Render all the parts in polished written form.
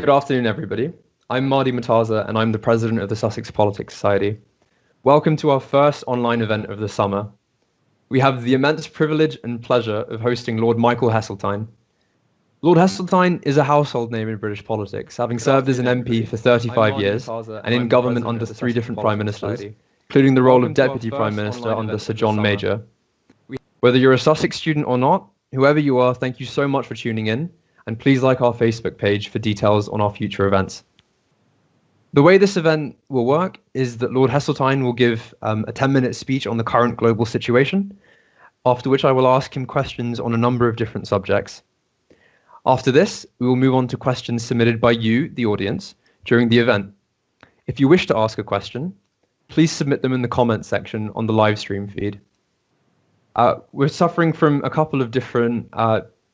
Good afternoon, everybody. I'm Mardi Mataza, and I'm the president of the Sussex Politics Society. Welcome to our first online event of the summer. We have the immense privilege and pleasure of hosting Lord Michael Heseltine. Lord Heseltine is a household name in British politics, having served as an MP for 35 years and in government under 3 different Prime Ministers, including the role of Deputy Prime Minister under Sir John Major. Whether you're a Sussex student or not, whoever you are, thank you so much for tuning in, and please like our Facebook page for details on our future events. The way this event will work is that Lord Heseltine will give a 10-minute speech on the current global situation, after which I will ask him questions on a number of different subjects. After this, we will move on to questions submitted by you, the audience, during the event. If you wish to ask a question, please submit them in the comments section on the live stream feed. We're suffering from a couple of different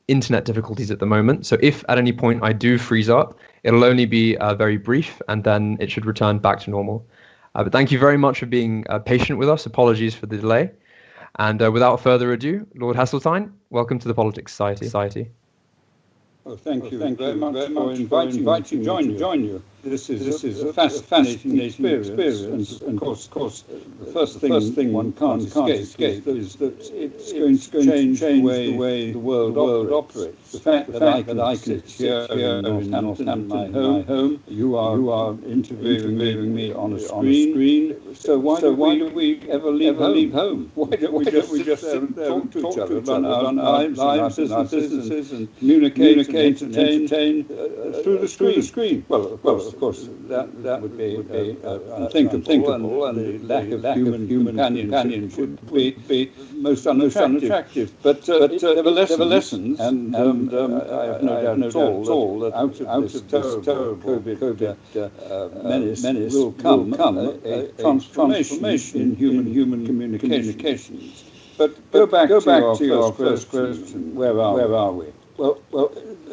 internet difficulties at the moment, so if at any point I do freeze up, it'll only be very brief, and then it should return back to normal. But thank you very much for being patient with us. Apologies for the delay. And without further ado, Lord Heseltine, welcome to the Politics Society. Well, thank you very much for inviting me to join you. This is a fascinating experience, and of course, the first thing one can't escape is that it's going to change the way the world operates. The fact that I can sit here in Northampton, my home, you are interviewing me on a screen. So why do we ever leave home? Why don't we just talk to each other about our lives and our businesses and communicate, entertain through the screen? Well, of course, that would be unthinkable, and the lack of human companionship would be most unattractive. But there were lessons, and I have no doubt at all that out of this terrible COVID menace will come a transformation in human communications. But go back to your first question. Where are we? Well,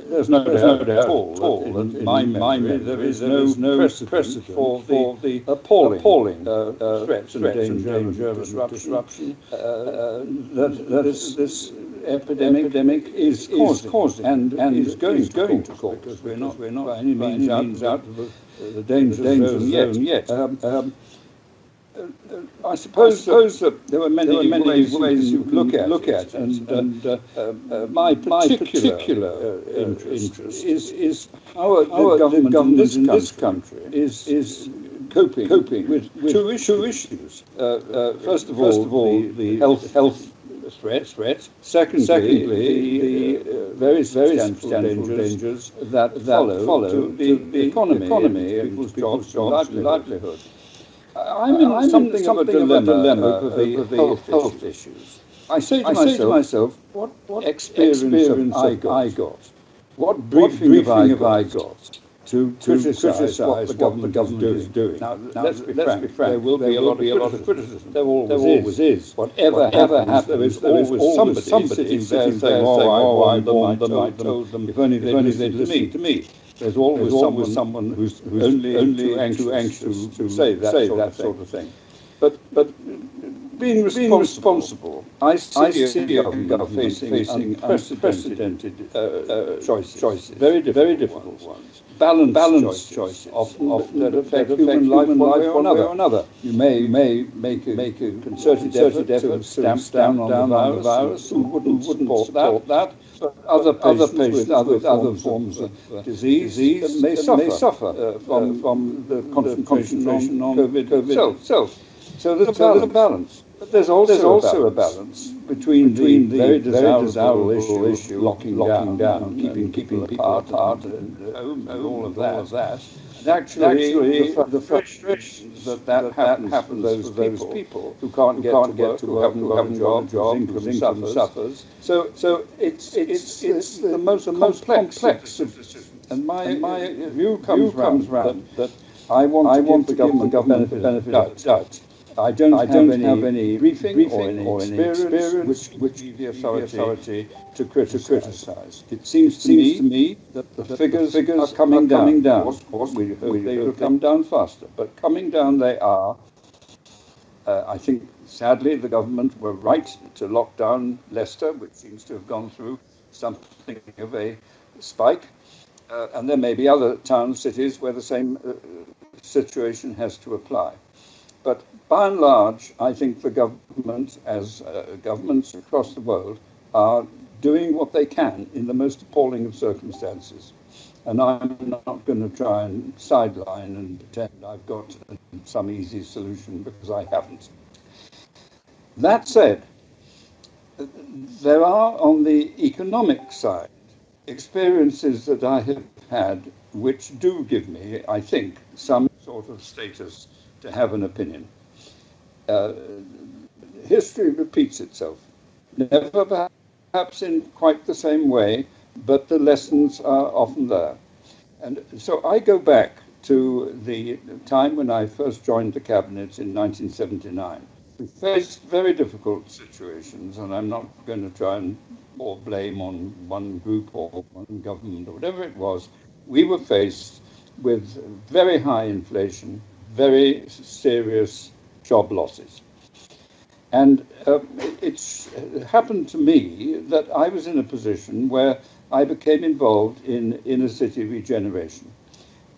there's no doubt at all that in my memory there is no precedent for the appalling threats and danger of disruption that this epidemic is causing and is going to cause, because we're not by any means out of the danger zone yet. I suppose that there were many ways you could look at, and my particular interest is how the government in this country is coping with two issues. First of all, the health threat. Secondly, the very substantial dangers that follow the economy, people's jobs, livelihood. I'm in something of a dilemma over the health issues. I say to myself, what experience have I got? What briefing have I got to criticise what the government is doing? Now let's be frank, there will be a lot of criticism. There always is. Whatever happens, there is always somebody sitting there saying, I warned them, I told them, if only they'd listen to me. There's always someone who's only anxious to say that sort of thing. But being responsible, I see our facing unprecedented choices, very difficult ones. Balanced choices, often that affect human life one way or another. You may make a concerted effort to stamp down on the virus, who wouldn't support that. But other patients with other forms of disease may suffer from the concentration on COVID itself. So there's a balance. But there's also a balance between the very desirable issue of locking down, keeping people apart, and all of that. And actually the frustrations that happens for those people who can't get to work, who haven't got jobs, income suffers. So it's the most complex of decisions. And my view comes round that I want to give the government the benefit of doubt. I don't have any briefing or any experience which gives the authority to criticise. It seems to me that the figures are coming down. Of course, we hope they will come down faster, but coming down they are. I think, sadly, the government were right to lock down Leicester, which seems to have gone through something of a spike. And there may be other towns, cities, where the same situation has to apply. But by and large, I think the government, as governments across the world, are doing what they can in the most appalling of circumstances. And I'm not going to try and sideline and pretend I've got some easy solution, because I haven't. That said, there are, on the economic side, experiences that I have had which do give me, I think, some sort of status to have an opinion. History repeats itself, never perhaps in quite the same way, but the lessons are often there. And so I go back to the time when I first joined the cabinet in 1979. We faced very difficult situations, and I'm not going to try and pour blame on one group or one government or whatever it was. We were faced with very high inflation, very serious job losses. And it's happened to me that I was in a position where I became involved in inner city regeneration.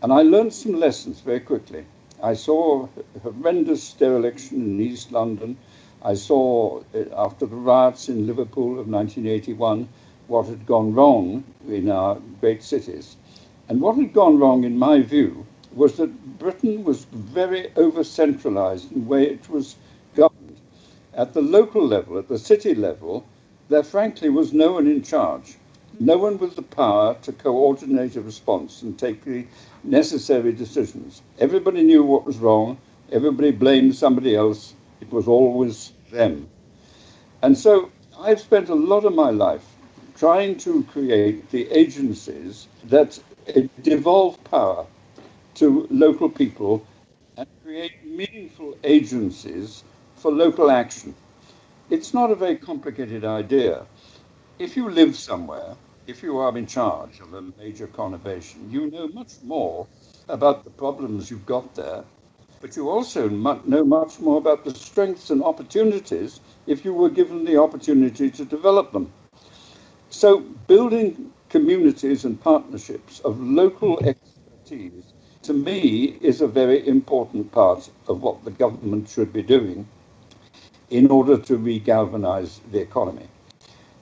And I learned some lessons very quickly. I saw horrendous dereliction in East London. I saw, after the riots in Liverpool of 1981, what had gone wrong in our great cities. And what had gone wrong, in my view, was that Britain was very over-centralized in the way it was governed. At the local level, at the city level, there frankly was no one in charge. No one with the power to coordinate a response and take the necessary decisions. Everybody knew what was wrong. Everybody blamed somebody else. It was always them. And so I've spent a lot of my life trying to create the agencies that devolve power to local people and create meaningful agencies for local action. It's not a very complicated idea. If you live somewhere, if you are in charge of a major conurbation, you know much more about the problems you've got there, but you also know much more about the strengths and opportunities if you were given the opportunity to develop them. So building communities and partnerships of local expertise, to me, is a very important part of what the government should be doing in order to regalvanize the economy.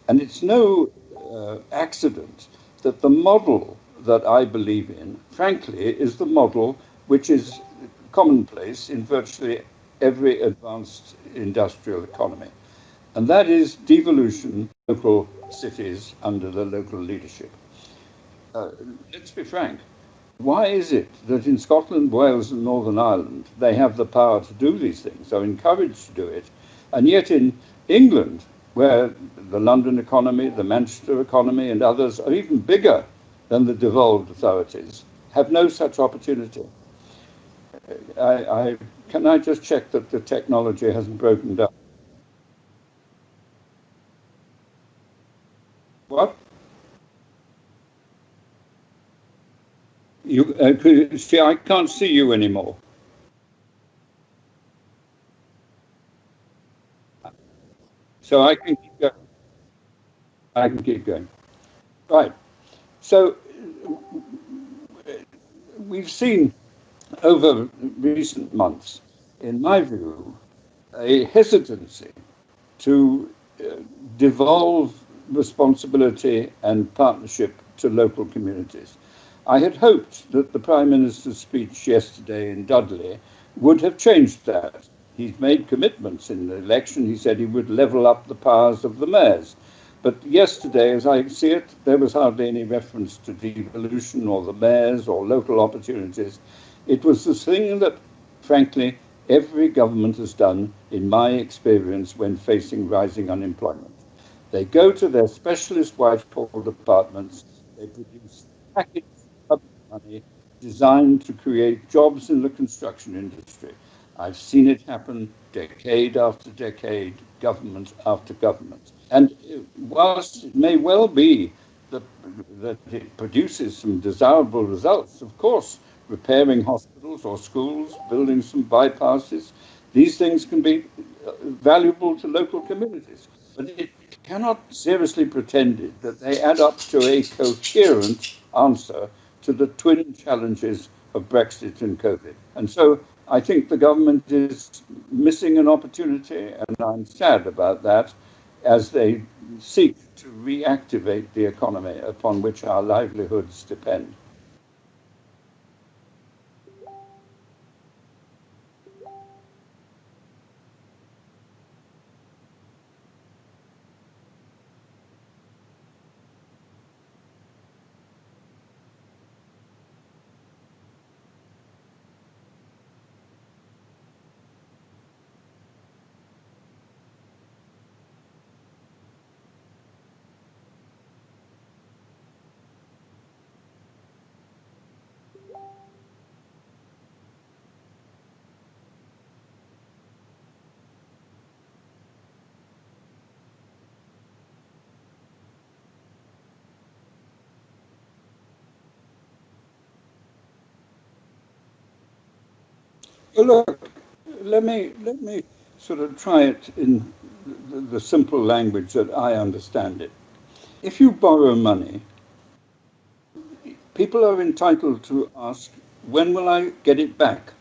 And it's no accident that the model that I believe in, frankly, is the model which is commonplace in virtually every advanced industrial economy. And that is devolution of local cities under the local leadership. Let's be frank. Why is it that in Scotland, Wales, and Northern Ireland, they have the power to do these things, are encouraged to do it, and yet in England, where the London economy, the Manchester economy, and others are even bigger than the devolved authorities, have no such opportunity? Can I just check that the technology hasn't broken down? What? You see, I can't see you anymore. So I can keep going. I can keep going. Right. So we've seen over recent months, in my view, a hesitancy to devolve responsibility and partnership to local communities. I had hoped that the Prime Minister's speech yesterday in Dudley would have changed that. He's made commitments in the election. He said he would level up the powers of the mayors. But yesterday, as I see it, there was hardly any reference to devolution or the mayors or local opportunities. It was the thing that, frankly, every government has done, in my experience, when facing rising unemployment. They go to their specialist Whitehall departments, they produce packaged public money designed to create jobs in the construction industry. I've seen it happen decade after decade, government after government. And whilst it may well be that it produces some desirable results, of course, repairing hospitals or schools, building some bypasses, these things can be valuable to local communities. But it cannot seriously pretend that they add up to a coherent answer to the twin challenges of Brexit and COVID. And so I think the government is missing an opportunity, and I'm sad about that, as they seek to reactivate the economy upon which our livelihoods depend. Well, look, let me sort of try it in the simple language that I understand it. If you borrow money, people are entitled to ask, when will I get it back?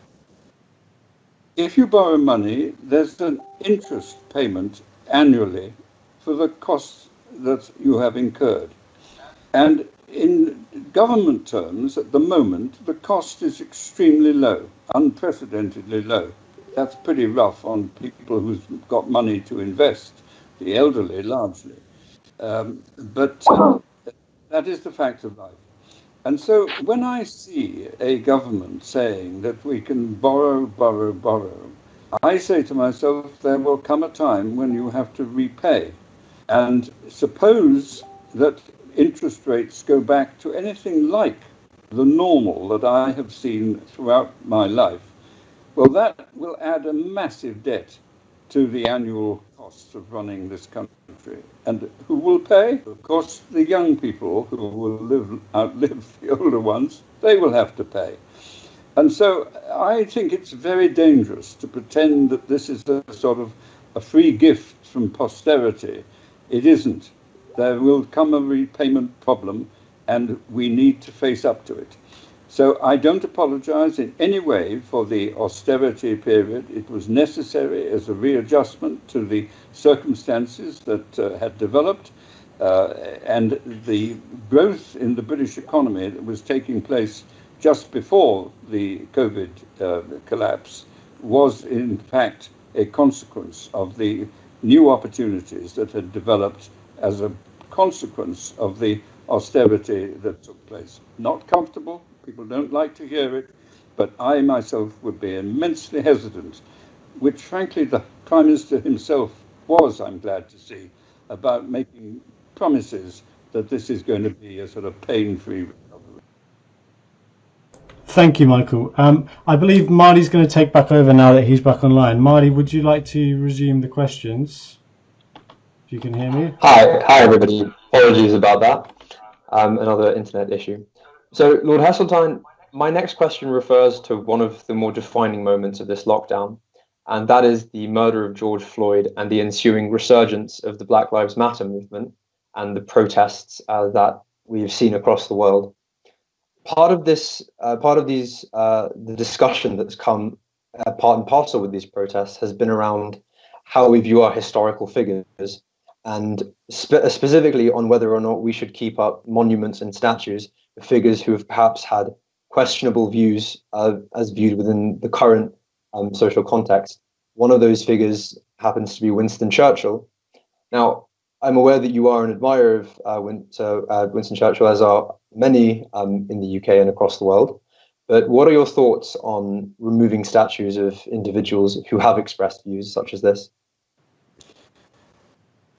If you borrow money, there's an interest payment annually for the costs that you have incurred. And in government terms, at the moment, the cost is extremely low, unprecedentedly low. That's pretty rough on people who've got money to invest, the elderly largely. But that is the fact of life. And so when I see a government saying that we can borrow, I say to myself, there will come a time when you have to repay. And suppose that interest rates go back to anything like the normal that I have seen throughout my life, well, that will add a massive debt to the annual costs of running this country. And who will pay? Of course, the young people who will outlive the older ones, they will have to pay. And so I think it's very dangerous to pretend that this is a sort of a free gift from posterity. It isn't. There will come a repayment problem, and we need to face up to it. So I don't apologize in any way for the austerity period. It was necessary as a readjustment to the circumstances that had developed, and the growth in the British economy that was taking place just before the COVID collapse was in fact a consequence of the new opportunities that had developed as a consequence of the austerity that took place. Not comfortable, people don't like to hear it, but I myself would be immensely hesitant, which frankly the Prime Minister himself was, I'm glad to see, about making promises that this is going to be a sort of pain-free recovery. Thank you, Michael. I believe Marty's going to take back over now that he's back online. Marty, would you like to resume the questions? If you can hear me. Hi everybody. Apologies about that. Another internet issue. So, Lord Heseltine, my next question refers to one of the more defining moments of this lockdown, and that is the murder of George Floyd and the ensuing resurgence of the Black Lives Matter movement and the protests that we've seen across the world. The discussion that's come part and parcel with these protests has been around how we view our historical figures, and specifically on whether or not we should keep up monuments and statues of figures who have perhaps had questionable views as viewed within the current social context. One of those figures happens to be Winston Churchill. Now, I'm aware that you are an admirer of Winston Churchill, as are many in the UK and across the world. But what are your thoughts on removing statues of individuals who have expressed views such as this?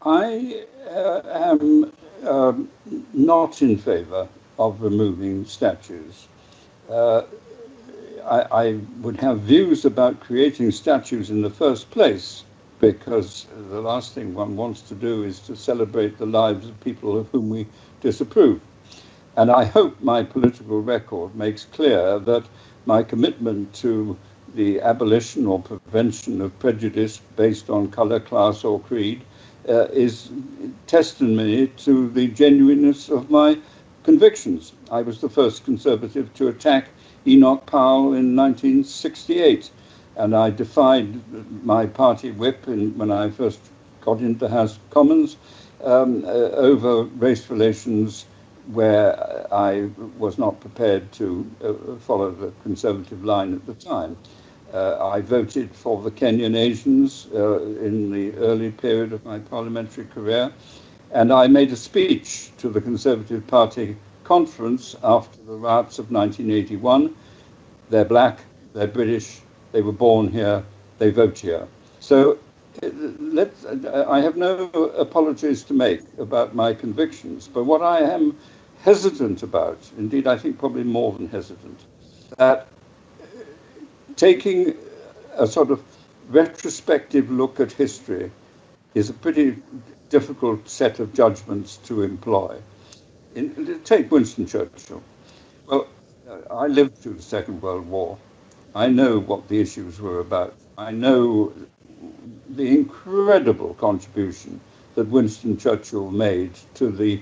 I am not in favour of removing statues. I would have views about creating statues in the first place, because the last thing one wants to do is to celebrate the lives of people of whom we disapprove. And I hope my political record makes clear that my commitment to the abolition or prevention of prejudice based on colour, class or creed is testimony to the genuineness of my convictions. I was the first Conservative to attack Enoch Powell in 1968, and I defied my party whip when I first got into the House of Commons over race relations where I was not prepared to follow the Conservative line at the time. I voted for the Kenyan Asians in the early period of my parliamentary career, and I made a speech to the Conservative Party conference after the riots of 1981. They're black, they're British, they were born here, they vote here. So I have no apologies to make about my convictions, but what I am hesitant about, indeed I think probably more than hesitant, that taking a sort of retrospective look at history is a pretty difficult set of judgments to employ. Take Winston Churchill. Well, I lived through the Second World War. I know what the issues were about. I know the incredible contribution that Winston Churchill made to the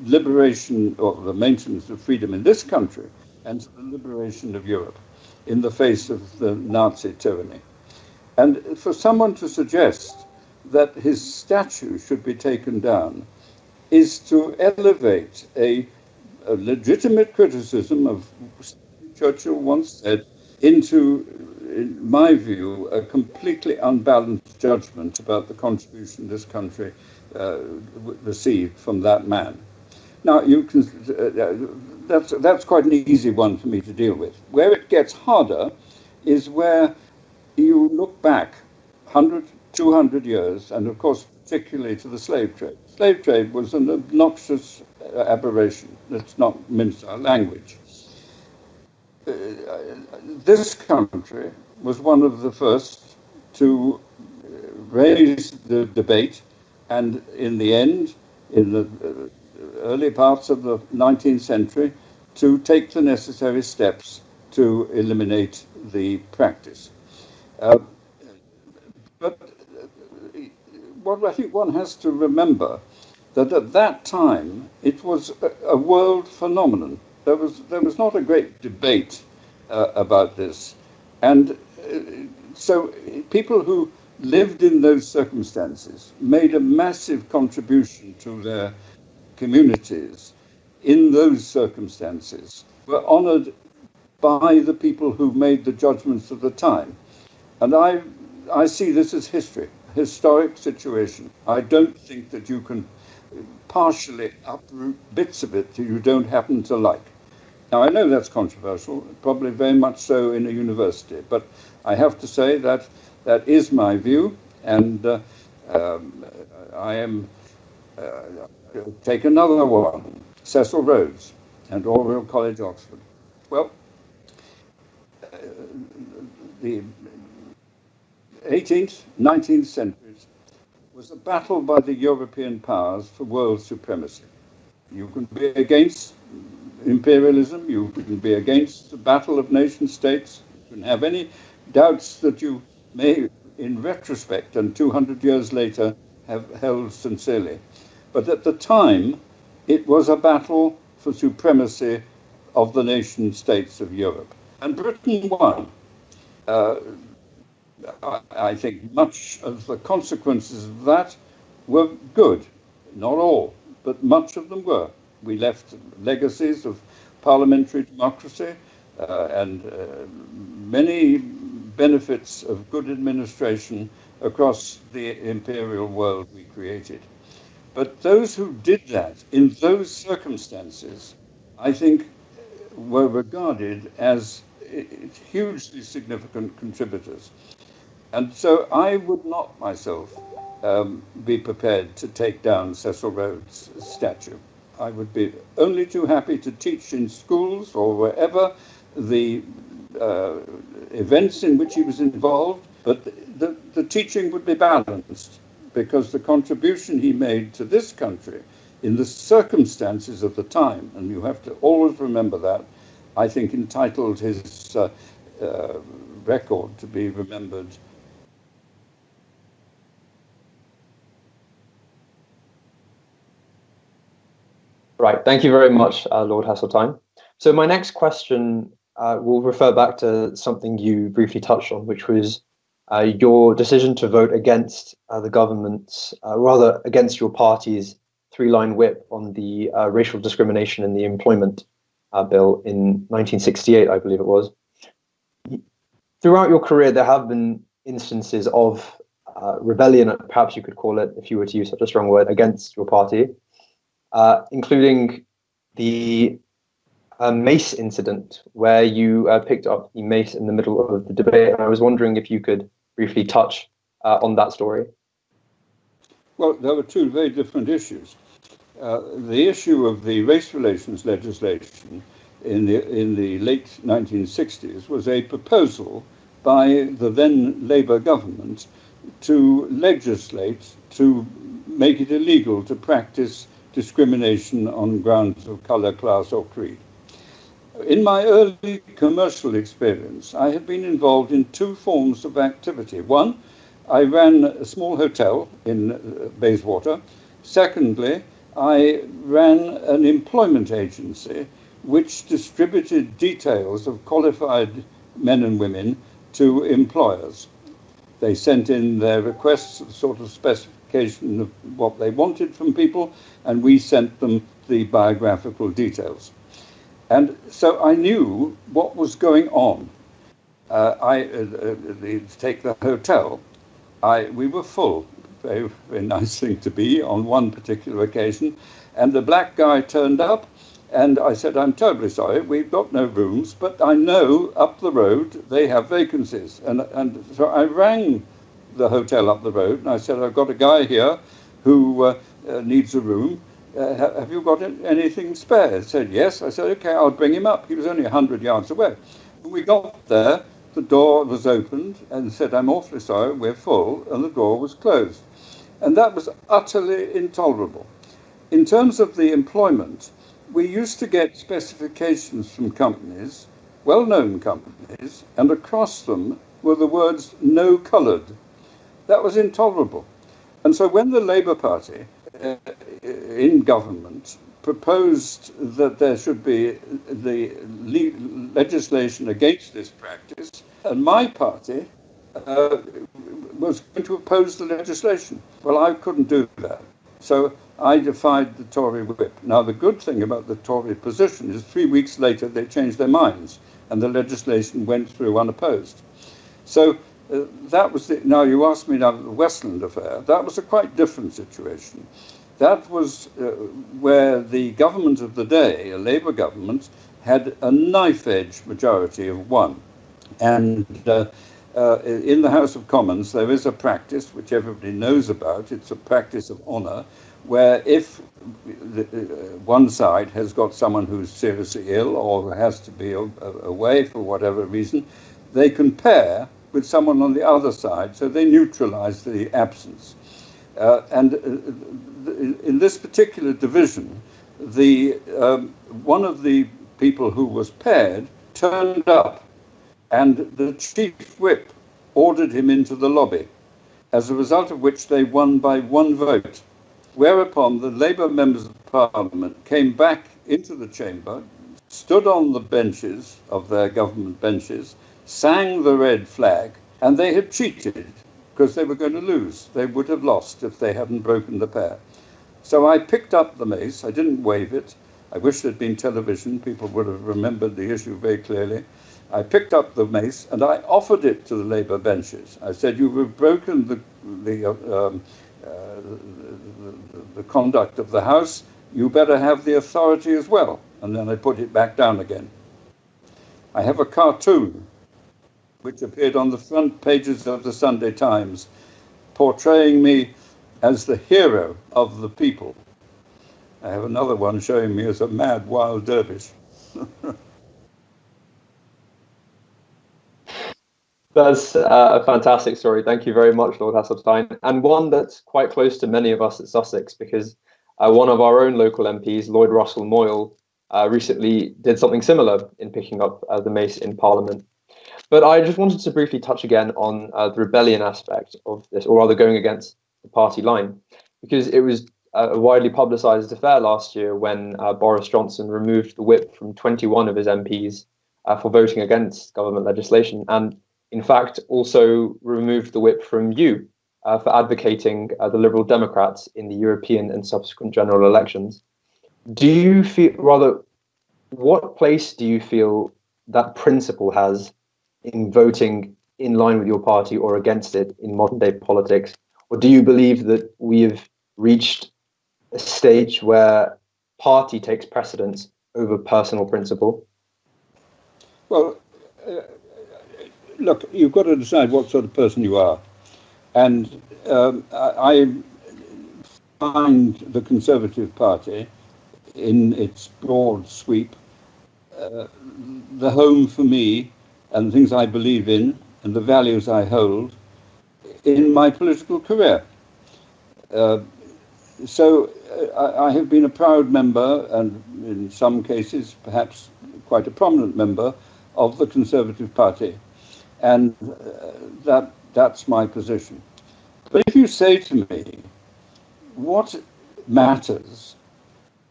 liberation or the maintenance of freedom in this country and to the liberation of Europe in the face of the Nazi tyranny. And for someone to suggest that his statue should be taken down is to elevate a legitimate criticism of Churchill once said into, in my view, a completely unbalanced judgment about the contribution this country received from that man. Now, you can, that's quite an easy one for me to deal with. Where it gets harder is where you look back 100, 200 years, and of course, particularly to the slave trade. Slave trade was an obnoxious aberration. Let's not mince our language. This country was one of the first to raise the debate, and in the end, in the early parts of the 19th century, to take the necessary steps to eliminate the practice. But what I think one has to remember, that at that time it was a world phenomenon. There was not a great debate about this, and so people who lived in those circumstances made a massive contribution to their communities in those circumstances, were honoured by the people who made the judgments of the time. And I see this as history, a historic situation. I don't think that you can partially uproot bits of it that you don't happen to like. Now, I know that's controversial, probably very much so in a university, but I have to say that that is my view, and I am... take another one, Cecil Rhodes and Oriel College, Oxford. Well, the 18th, 19th centuries was a battle by the European powers for world supremacy. You can be against imperialism, you can be against the battle of nation states, you can have any doubts that you may, in retrospect and 200 years later, have held sincerely. But at the time, it was a battle for supremacy of the nation states of Europe. And Britain won. I think much of the consequences of that were good. Not all, but much of them were. We left legacies of parliamentary democracy and many benefits of good administration across the imperial world we created. But those who did that in those circumstances, I think, were regarded as hugely significant contributors. And so I would not myself be prepared to take down Cecil Rhodes' statue. I would be only too happy to teach in schools or wherever the events in which he was involved, but the teaching would be balanced, because the contribution he made to this country in the circumstances of the time, and you have to always remember that, I think entitled his record to be remembered. Right. Thank you very much, Lord Heseltine. So my next question will refer back to something you briefly touched on, which was your decision to vote against the government's, rather against your party's three-line whip on the racial discrimination in the employment bill in 1968, I believe it was. Throughout your career, there have been instances of rebellion, perhaps you could call it, if you were to use such a strong word, against your party, including the mace incident, where you picked up the mace in the middle of the debate. And I was wondering if you could briefly touch on that story. Well, there were two very different issues. The issue of the race relations legislation in the late 1960s was a proposal by the then Labour government to legislate to make it illegal to practice discrimination on grounds of colour, class or creed. In my early commercial experience, I had been involved in two forms of activity. One, I ran a small hotel in Bayswater. Secondly, I ran an employment agency which distributed details of qualified men and women to employers. They sent in their requests, a sort of specification of what they wanted from people, and we sent them the biographical details. And so I knew what was going on. Take the hotel. We were full, very, very nice thing to be on one particular occasion, and the black guy turned up, and I said, I'm terribly sorry, we've got no rooms, but I know up the road they have vacancies. And so I rang the hotel up the road, and I said, I've got a guy here who needs a room. Have you got anything spare? He said, yes. I said, okay, I'll bring him up. He was only 100 yards away. When we got there, the door was opened and said, I'm awfully sorry, we're full, and the door was closed. And that was utterly intolerable. In terms of the employment, we used to get specifications from companies, well-known companies, and across them were the words no coloured. That was intolerable. And so when the Labour Party in government proposed that there should be the legislation against this practice, and my party was going to oppose the legislation. Well, I couldn't do that. So I defied the Tory whip. Now, the good thing about the Tory position is 3 weeks later they changed their minds and the legislation went through unopposed. So that was the, now you asked me about the Westland affair. That was a quite different situation. That was where the government of the day, a Labour government, had a knife-edge majority of one. And in the House of Commons, there is a practice which everybody knows about. It's a practice of honour, where if one side has got someone who's seriously ill or has to be away for whatever reason, they can pair with someone on the other side, so they neutralise the absence. And in this particular division, one of the people who was paired turned up, and the chief whip ordered him into the lobby, as a result of which they won by one vote. Whereupon the Labour members of Parliament came back into the chamber, stood on the benches of their government benches, sang the red flag, and they had cheated because they were going to lose. They would have lost if they hadn't broken the pair. So I picked up the mace. I didn't wave it. I wish there'd been television. People would have remembered the issue very clearly. I picked up the mace and I offered it to the Labour benches. I said, you have broken the conduct of the House. You better have the authority as well. And then I put it back down again. I have a cartoon which appeared on the front pages of the Sunday Times, portraying me as the hero of the people. I have another one showing me as a mad wild dervish. That's a fantastic story. Thank you very much, Lord Heseltine, and one that's quite close to many of us at Sussex, because one of our own local MPs, Lloyd Russell Moyle, recently did something similar in picking up the mace in Parliament. But I just wanted to briefly touch again on the rebellion aspect of this, or rather going against the party line, because it was a widely publicised affair last year when Boris Johnson removed the whip from 21 of his MPs for voting against government legislation, and in fact also removed the whip from you for advocating the Liberal Democrats in the European and subsequent general elections. Do you feel, rather, what place do you feel that principle has in voting in line with your party or against it in modern day politics? Or do you believe that we have reached a stage where party takes precedence over personal principle? Well, look, you've got to decide what sort of person you are. And I find the Conservative Party, in its broad sweep, the home for me and the things I believe in and the values I hold in my political career. So I have been a proud member, and in some cases perhaps quite a prominent member, of the Conservative Party. And that's my position. But if you say to me, what matters,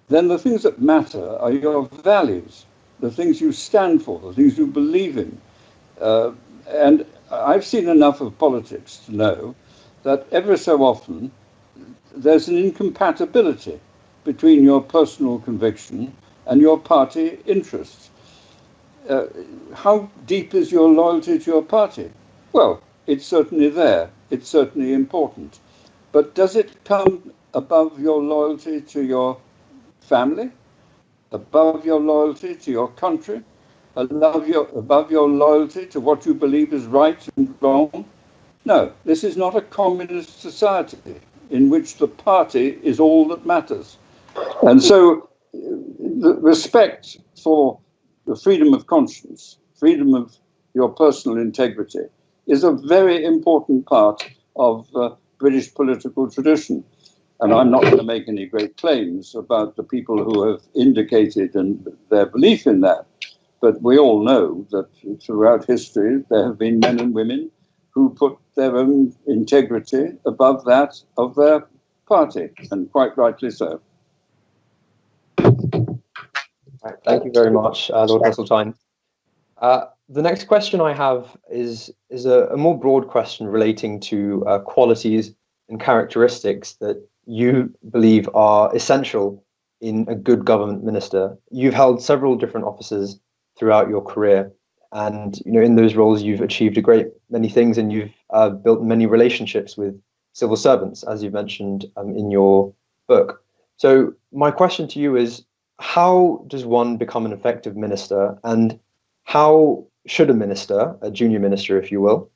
then the things that matter are your values, the things you stand for, the things you believe in. And I've seen enough of politics to know that ever so often there's an incompatibility between your personal conviction and your party interests. How deep is your loyalty to your party? Well, it's certainly there. It's certainly important. But does it come above your loyalty to your family? Above your loyalty to your country? Above your loyalty to what you believe is right and wrong? No, this is not a communist society in which the party is all that matters. And so the respect for the freedom of conscience, freedom of your personal integrity, is a very important part of British political tradition. And I'm not going to make any great claims about the people who have indicated their belief in that. But we all know that throughout history, there have been men and women who put their own integrity above that of their party, and quite rightly so. Thank you very much, Lord Heseltine. The next question I have is a more broad question relating to qualities and characteristics that you believe are essential in a good government minister. You've held several different offices throughout your career, and in those roles you've achieved a great many things, and you've built many relationships with civil servants, as you mentioned in your book. So my question to you is, how does one become an effective minister, and how should a minister, a junior minister if you will,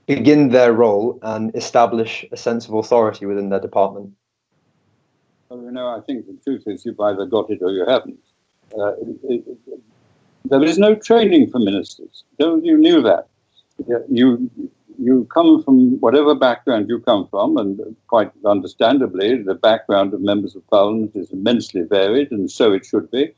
begin their role and establish a sense of authority within their department? Well, I think the truth is you've either got it or you haven't. There is no training for ministers. You knew that. You come from whatever background you come from, and quite understandably, the background of members of parliament is immensely varied, and so it should be.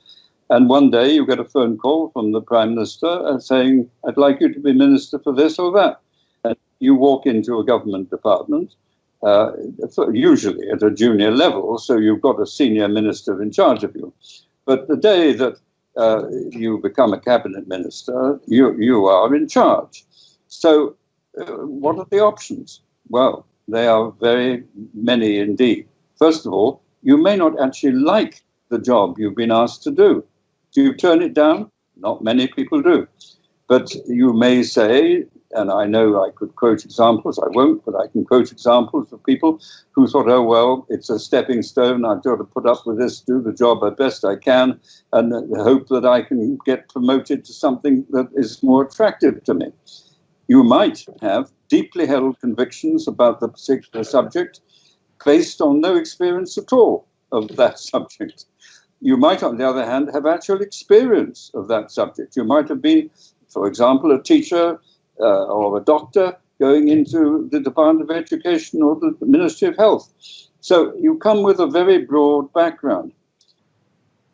And one day you get a phone call from the Prime Minister saying, I'd like you to be minister for this or that. And you walk into a government department, usually at a junior level, so you've got a senior minister in charge of you. But the day that you become a cabinet minister, you are in charge. So what are the options? Well, they are very many indeed. First of all, you may not actually like the job you've been asked to do. Do you turn it down? Not many people do. But you may say, and I know I could quote examples, I won't, but I can quote examples of people who thought, oh, well, it's a stepping stone, I've got to put up with this, do the job as best I can, and hope that I can get promoted to something that is more attractive to me. You might have deeply held convictions about the particular subject based on no experience at all of that subject. You might, on the other hand, have actual experience of that subject. You might have been, for example, a teacher or a doctor going into the Department of Education or the Ministry of Health. So you come with a very broad background.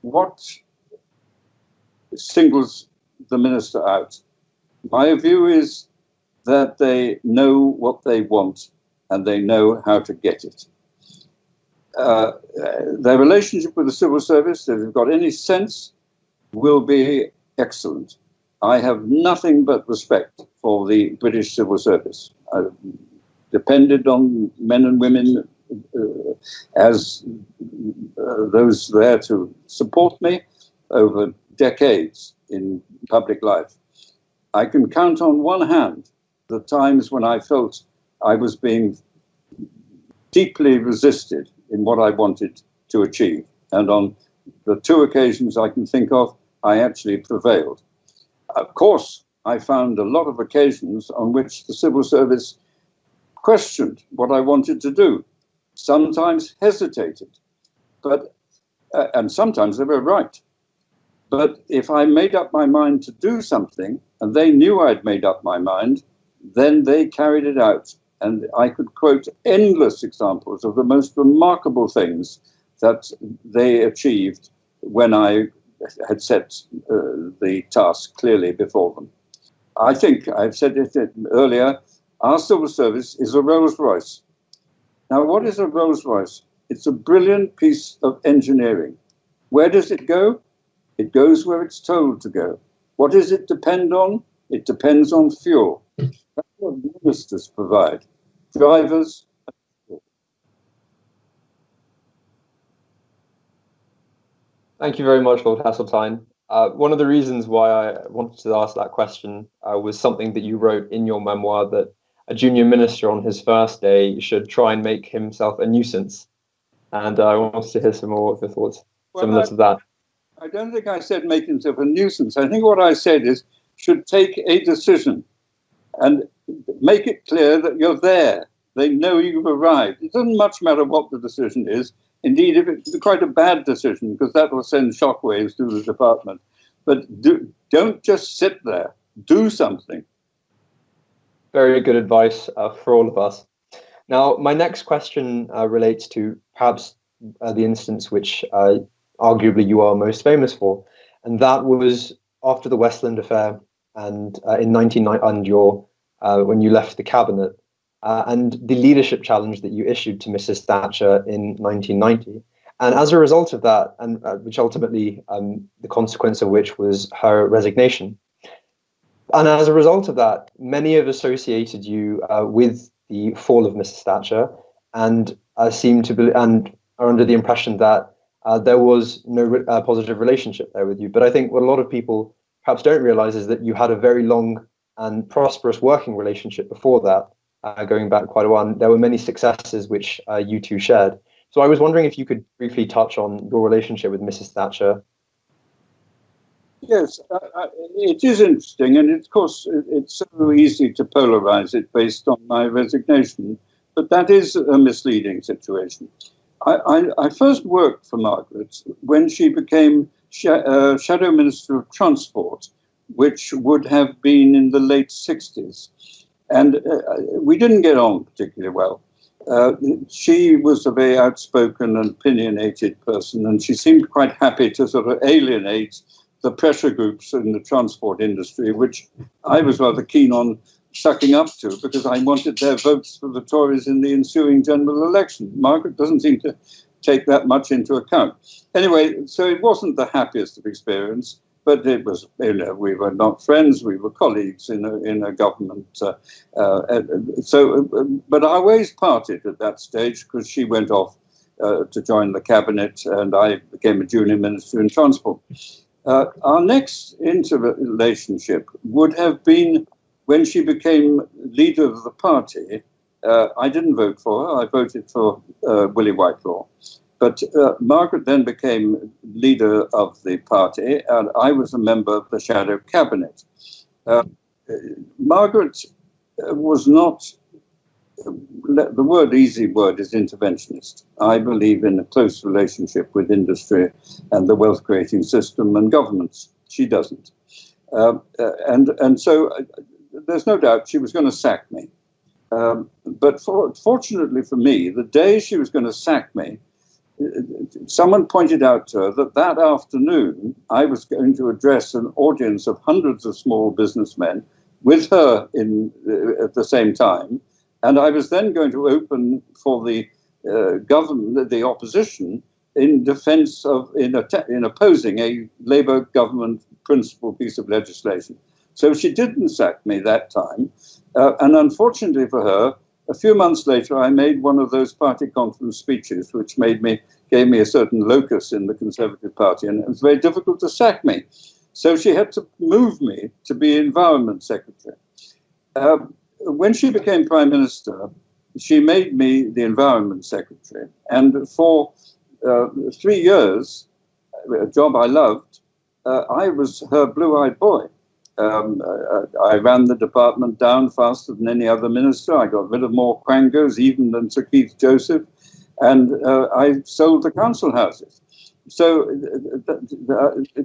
What singles the minister out? My view is that they know what they want and they know how to get it. their relationship with the civil service, if they've got any sense, will be excellent. I have nothing but respect for the British civil service. I've depended on men and women as those there to support me over decades in public life. I can count on one hand the times when I felt I was being deeply resisted in what I wanted to achieve. And on the two occasions I can think of, I actually prevailed. Of course, I found a lot of occasions on which the civil service questioned what I wanted to do, sometimes hesitated, but and sometimes they were right. But if I made up my mind to do something, and they knew I'd made up my mind, then they carried it out. And I could quote endless examples of the most remarkable things that they achieved when I had set the task clearly before them. I think I've said it earlier, our civil service is a Rolls Royce. Now, what is a Rolls Royce? It's a brilliant piece of engineering. Where does it go? It goes where it's told to go. What does it depend on? It depends on fuel. That's what ministers provide. Drivers. Thank you very much, Lord Heseltine. One of the reasons why I wanted to ask that question was something that you wrote in your memoir, that a junior minister on his first day should try and make himself a nuisance. And I wanted to hear some more of your thoughts similar to that. I don't think I said make himself a nuisance. I think what I said is should take a decision and make it clear that you're there. They know you've arrived. It doesn't much matter what the decision is. Indeed, if it's quite a bad decision, because that will send shockwaves through the department. But don't just sit there. Do something. Very good advice for all of us. Now, my next question relates to perhaps the instance which arguably you are most famous for, and that was after the Westland affair and in 1990, and your when you left the cabinet, and the leadership challenge that you issued to Mrs. Thatcher in 1990. And as a result of that, and which ultimately the consequence of which was her resignation. And as a result of that, many have associated you with the fall of Mrs. Thatcher, and seem to be, and are under the impression that there was no positive relationship there with you. But I think what a lot of people perhaps don't realize is that you had a very long and prosperous working relationship before that, going back quite a while. And there were many successes which you two shared. So I was wondering if you could briefly touch on your relationship with Mrs. Thatcher. Yes, it is interesting, and of course it's so easy to polarize it based on my resignation, but that is a misleading situation. I first worked for Margaret when she became Shadow Minister of Transport, which would have been in the late 60s. And we didn't get on particularly well. She was a very outspoken and opinionated person, and she seemed quite happy to sort of alienate the pressure groups in the transport industry, which I was rather keen on sucking up to because I wanted their votes for the Tories in the ensuing general election. Margaret doesn't seem to take that much into account. Anyway, so it wasn't the happiest of experience, but it was, we were not friends, we were colleagues in a government. But our ways parted at that stage because she went off to join the cabinet and I became a junior minister in transport. Our next interrelationship would have been when she became leader of the party. I didn't vote for her, I voted for Willie Whitelaw. But Margaret then became leader of the party, and I was a member of the shadow cabinet. Margaret was not, the easy word is interventionist. I believe in a close relationship with industry and the wealth creating system and governments. She doesn't. And so there's no doubt she was going to sack me. But fortunately for me, the day she was going to sack me, someone pointed out to her that afternoon I was going to address an audience of hundreds of small businessmen with her at the same time, and I was then going to open for the government, the opposition, in defense of, in opposing a Labour government principal piece of legislation. So she didn't sack me that time. And unfortunately for her, a few months later, I made one of those party conference speeches, which gave me a certain locus in the Conservative Party, and it was very difficult to sack me. So she had to move me to be Environment Secretary. When she became Prime Minister, she made me the Environment Secretary. And for 3 years, a job I loved, I was her blue-eyed boy. I ran the department down faster than any other minister. I got rid of more quangos even than Sir Keith Joseph. And I sold the council houses. So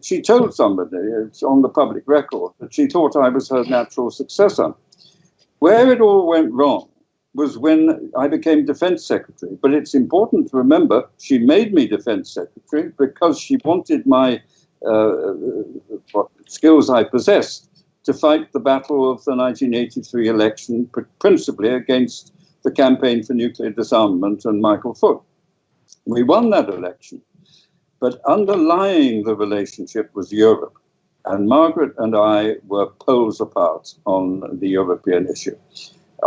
she told somebody, it's on the public record, that she thought I was her natural successor. Where it all went wrong was when I became Defence Secretary. But it's important to remember she made me Defence Secretary because she wanted my what skills I possessed to fight the battle of the 1983 election, principally against the Campaign for Nuclear Disarmament and Michael Foot. We won that election, but underlying the relationship was Europe. And Margaret and I were poles apart on the European issue.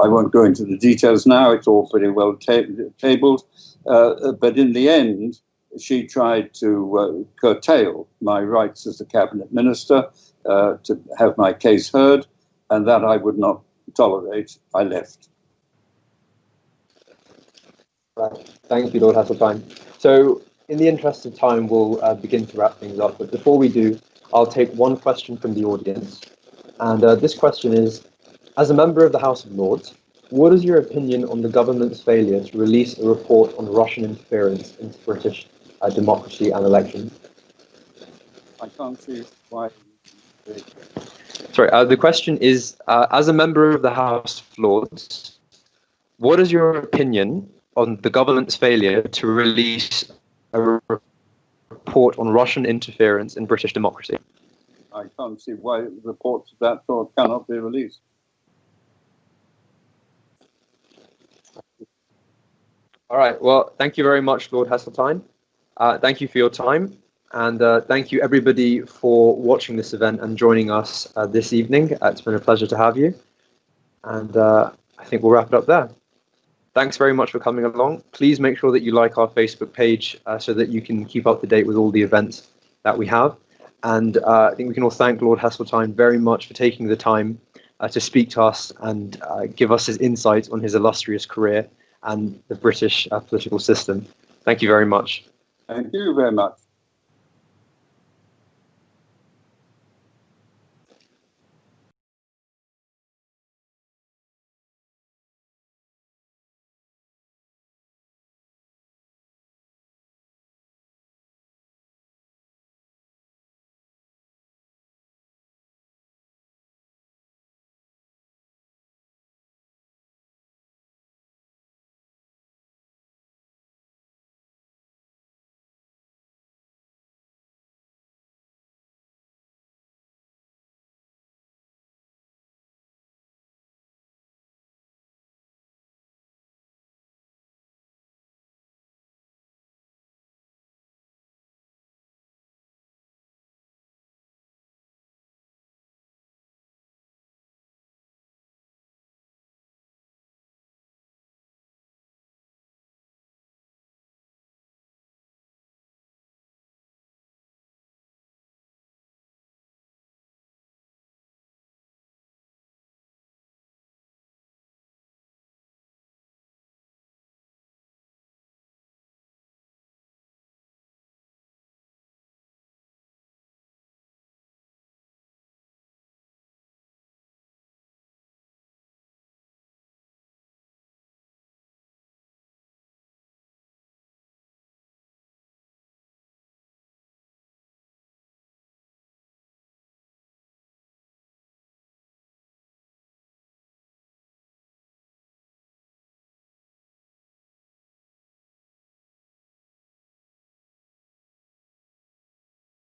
I won't go into the details now, it's all pretty well tabled, but in the end, she tried to curtail my rights as a cabinet minister, to have my case heard, and that I would not tolerate. I left. Right. Thank you, Lord Heseltine. So, in the interest of time, we'll begin to wrap things up. But before we do, I'll take one question from the audience. And this question is, as a member of the House of Lords, what is your opinion on the government's failure to release a report on Russian interference into British democracy and elections? I can't see why. Sorry, the question is, as a member of the House of Lords, what is your opinion on the government's failure to release a report on Russian interference in British democracy? I can't see why reports of that sort cannot be released. All right. Well, thank you very much, Lord Heseltine. Thank you for your time. And thank you, everybody, for watching this event and joining us this evening. It's been a pleasure to have you. And I think we'll wrap it up there. Thanks very much for coming along. Please make sure that you like our Facebook page so that you can keep up to date with all the events that we have. And I think we can all thank Lord Heseltine very much for taking the time to speak to us and give us his insight on his illustrious career and the British political system. Thank you very much. Thank you very much.